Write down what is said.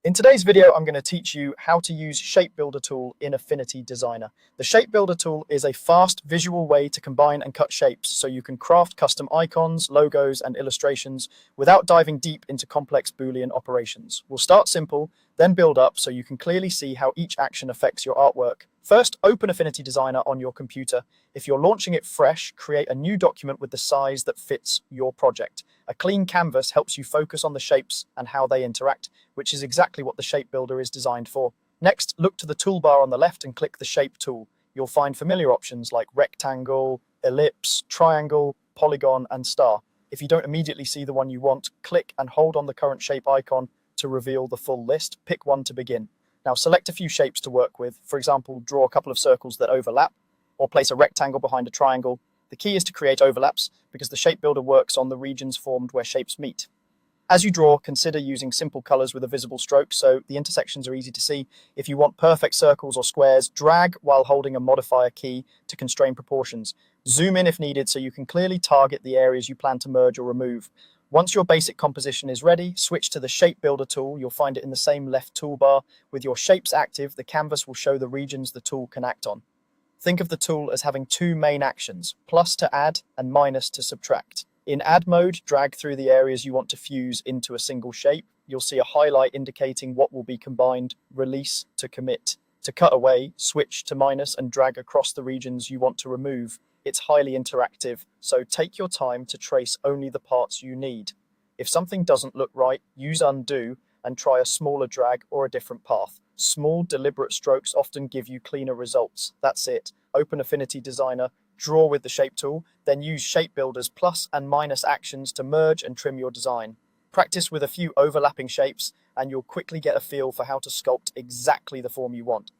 In today's video, I'm going to teach you how to use Shape Builder tool in Affinity Designer. The Shape Builder tool is a fast visual way to combine and cut shapes so you can craft custom icons, logos, and illustrations without diving deep into complex Boolean operations. We'll start simple, then build up so you can clearly see how each action affects your artwork. First, open Affinity Designer on your computer. If you're launching it fresh, create a new document with the size that fits your project. A clean canvas helps you focus on the shapes and how they interact, which is exactly what the Shape Builder is designed for. Next, look to the toolbar on the left and click the Shape tool. You'll find familiar options like rectangle, ellipse, triangle, polygon, and star. If you don't immediately see the one you want, click and hold on the current shape icon to reveal the full list. Pick one to begin. Now select a few shapes to work with. For example, draw a couple of circles that overlap, or place a rectangle behind a triangle. The key is to create overlaps because the Shape Builder works on the regions formed where shapes meet. As you draw, consider using simple colors with a visible stroke so the intersections are easy to see. If you want perfect circles or squares, drag while holding a modifier key to constrain proportions. Zoom in if needed so you can clearly target the areas you plan to merge or remove. Once your basic composition is ready, switch to the Shape Builder tool. You'll find it in the same left toolbar. With your shapes active, the canvas will show the regions the tool can act on. Think of the tool as having two main actions, plus to add and minus to subtract. In add mode, drag through the areas you want to fuse into a single shape. You'll see a highlight indicating what will be combined, release to commit. To cut away, switch to minus and drag across the regions you want to remove. It's highly interactive, so take your time to trace only the parts you need. If something doesn't look right, use undo and try a smaller drag or a different path. Small, deliberate strokes often give you cleaner results. That's it. Open Affinity Designer, draw with the Shape tool, then use Shape Builder's plus and minus actions to merge and trim your design. Practice with a few overlapping shapes, and you'll quickly get a feel for how to sculpt exactly the form you want.